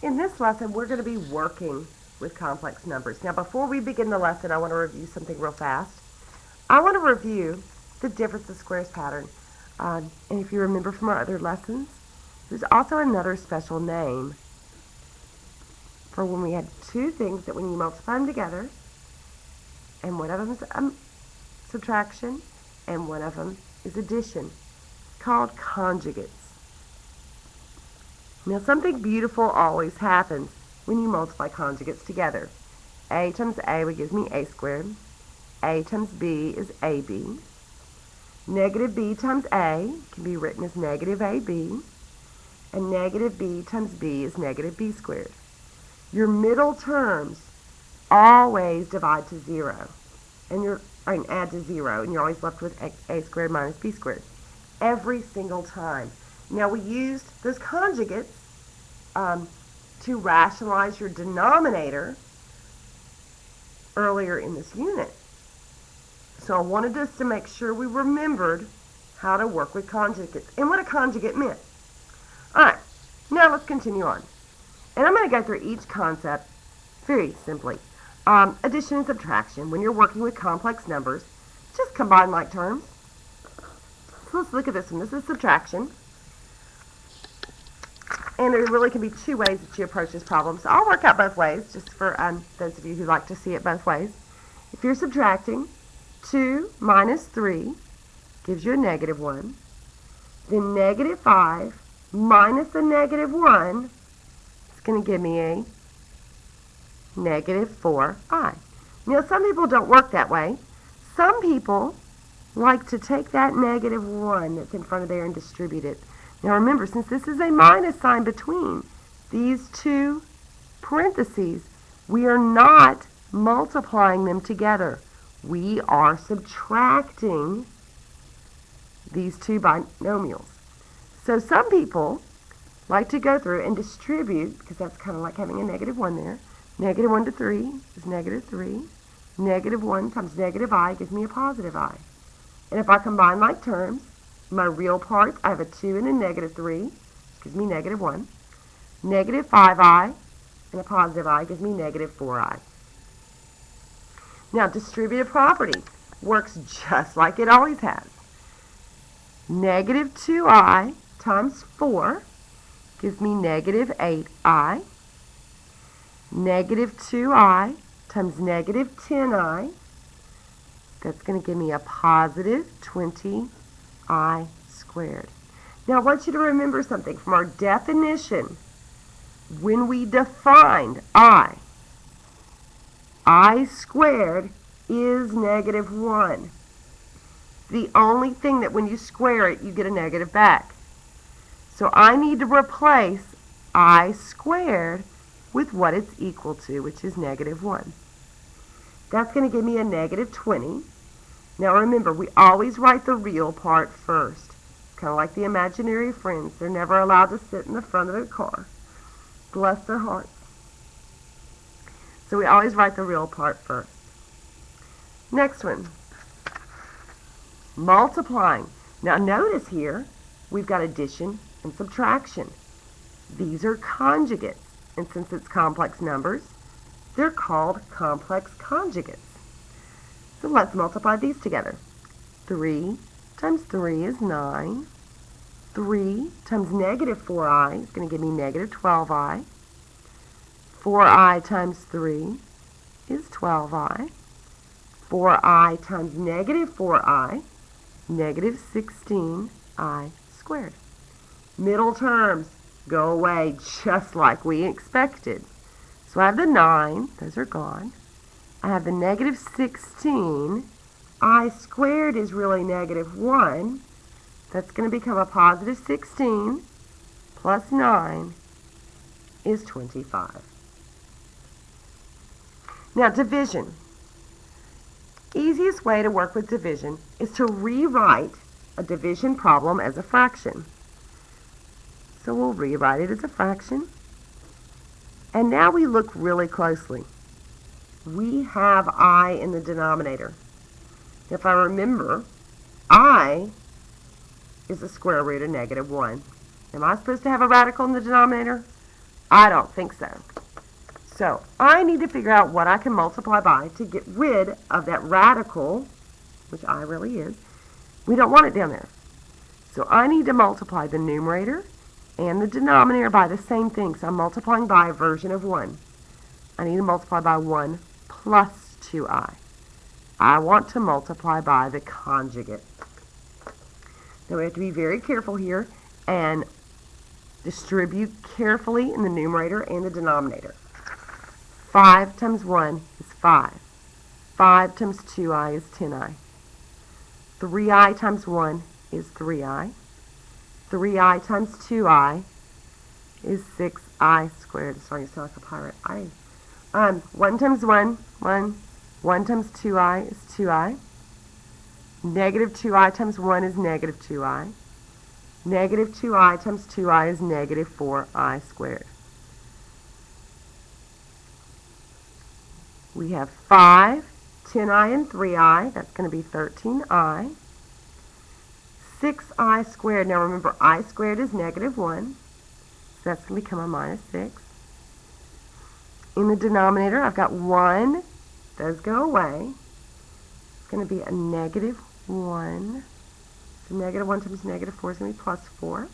In this lesson, we're going to be working with complex numbers. Now, before we begin the lesson, I want to review something real fast. I want to review the difference of squares pattern. And if you remember from our other lessons, there's also another special name for when we had two things that when you multiply them together, and one of them is subtraction, and one of them is addition, called conjugates. Now, something beautiful always happens when you multiply conjugates together. A times A gives me A squared. A times B is AB. Negative B times A can be written as negative AB. And negative B times B is negative B squared. Your middle terms always divide to 0. And add to 0. And you're always left with A squared minus B squared. Every single time. Now, we used those conjugates to rationalize your denominator earlier in this unit. So I wanted us to make sure we remembered how to work with conjugates and what a conjugate meant. All right, now let's continue on. And I'm going to go through each concept very simply. Addition and subtraction. When you're working with complex numbers, just combine like terms. So let's look at this one. This is subtraction. And there really can be two ways that you approach this problem. So I'll work out both ways, just for those of you who like to see it both ways. If you're subtracting, 2 minus 3 gives you a negative 1. Then negative 5 minus a negative 1 is going to give me a negative 4i. Now, some people don't work that way. Some people like to take that negative 1 that's in front of there and distribute it. Now remember, since this is a minus sign between these two parentheses, we are not multiplying them together. We are subtracting these two binomials. So some people like to go through and distribute, because that's kind of like having a negative 1 there. Negative 1 to 3 is negative 3. Negative 1 times negative I gives me a positive I. And if I combine like terms, my real parts, I have a 2 and a negative 3, which gives me negative 1. Negative 5i and a positive I gives me negative 4i. Now, distributive property works just like it always has. Negative 2i times 4 gives me negative 8i. Negative 2i times negative 10i, that's going to give me a positive 20i squared. Now, I want you to remember something from our definition. When we defined I squared is negative 1. The only thing that when you square it, you get a negative back. So I need to replace I squared with what it's equal to, which is negative 1. That's going to give me a negative 20. Now remember, we always write the real part first. Kind of like the imaginary friends. They're never allowed to sit in the front of the car. Bless their hearts. So we always write the real part first. Next one. Multiplying. Now notice here, we've got addition and subtraction. These are conjugates. And since it's complex numbers, they're called complex conjugates. So let's multiply these together. 3 times 3 is 9. 3 times negative 4i is going to give me negative 12i. 4i times 3 is 12i. 4i times negative 4i, negative 16i squared. Middle terms go away just like we expected. So I have the 9, those are gone. I have the negative 16. I squared is really negative 1. That's going to become a positive 16 plus 9 is 25. Now, division. Easiest way to work with division is to rewrite a division problem as a fraction. So we'll rewrite it as a fraction. And now we look really closely. We have I in the denominator. If I remember, I is the square root of negative 1. Am I supposed to have a radical in the denominator? I don't think so. So I need to figure out what I can multiply by to get rid of that radical, which I really is. We don't want it down there. So I need to multiply the numerator and the denominator by the same thing. So I'm multiplying by a version of 1. I need to multiply by 1 plus 2i. I want to multiply by the conjugate. Now we have to be very careful here and distribute carefully in the numerator and the denominator. 5 times 1 is 5. 5 times 2i is 10i. 3i times 1 is 3i. 3i times 2i is 6i squared. Sorry, you sound like a pirate. 1 times 1, 1. 1 times 2i is 2i. Negative 2i times 1 is negative 2i. Negative 2i times 2i is negative 4i squared. We have 5, 10i, and 3i. That's going to be 13i. 6i squared. Now remember, I squared is negative 1. So that's going to become a minus 6. In the denominator, I've got 1. Those go away. It's going to be a negative 1. So negative 1 times negative 4 is going to be plus 4.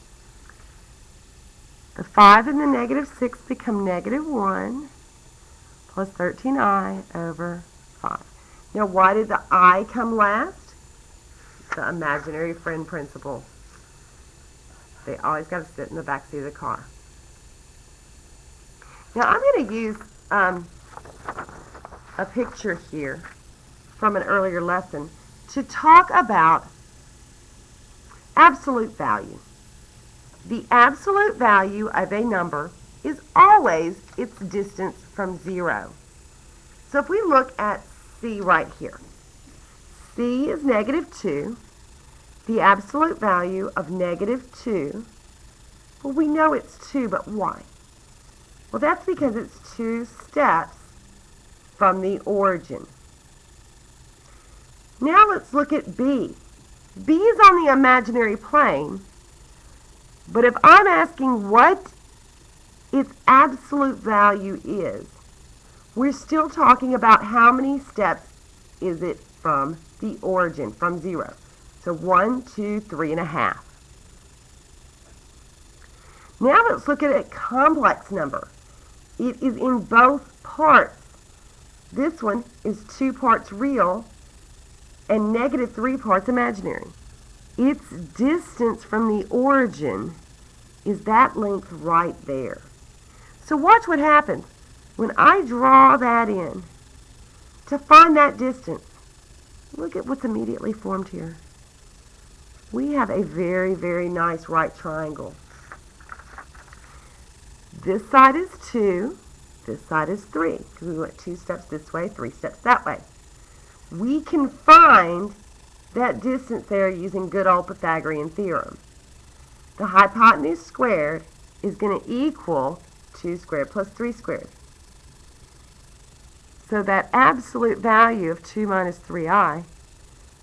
The 5 and the negative 6 become negative 1 plus 13i over 5. Now, why did the I come last? The imaginary friend principle. They always got to sit in the back seat of the car. Now, I'm going to use a picture here from an earlier lesson to talk about absolute value. The absolute value of a number is always its distance from 0. So if we look at C right here, C is negative 2. The absolute value of negative 2, well, we know it's 2, but why? Well, that's because it's 2 steps from the origin. Now let's look at B. B is on the imaginary plane, but if I'm asking what its absolute value is, we're still talking about how many steps is it from the origin, from 0. So 1, 2, 3.5. Now let's look at a complex number. It is in both parts. This one is 2 parts real and negative 3 parts imaginary. Its distance from the origin is that length right there. So watch what happens when I draw that in. To find that distance, look at what's immediately formed here. We have a very, very nice right triangle. This side is 2, this side is 3, because we went 2 steps this way, 3 steps that way. We can find that distance there using good old Pythagorean theorem. The hypotenuse squared is going to equal 2 squared plus 3 squared. So that absolute value of 2 minus 3i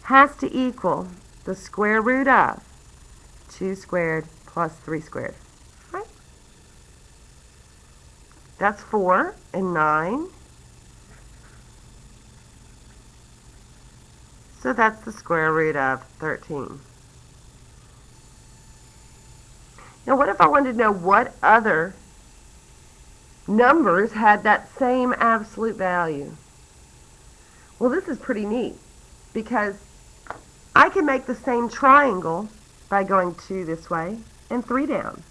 has to equal the square root of 2 squared plus 3 squared. Right? That's 4 and 9. So that's the square root of 13. Now what if I wanted to know what other numbers had that same absolute value? Well, this is pretty neat because I can make the same triangle by going 2 this way and 3 down.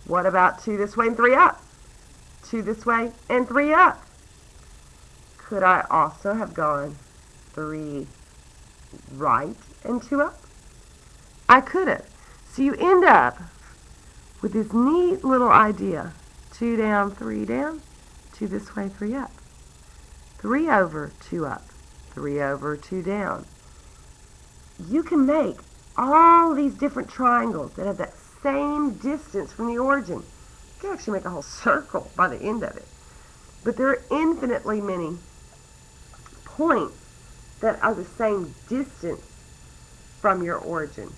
What about 2 this way and 3 up? 2 this way and 3 up. Could I also have gone 3 right and 2 up? I could have. So you end up with this neat little idea. 2 down, 3 down, 2 this way, 3 up. 3 over, 2 up. 3 over, 2 down. You can make all these different triangles that have that same distance from the origin. You can actually make a whole circle by the end of it. But there are infinitely many points that are the same distance from your origin.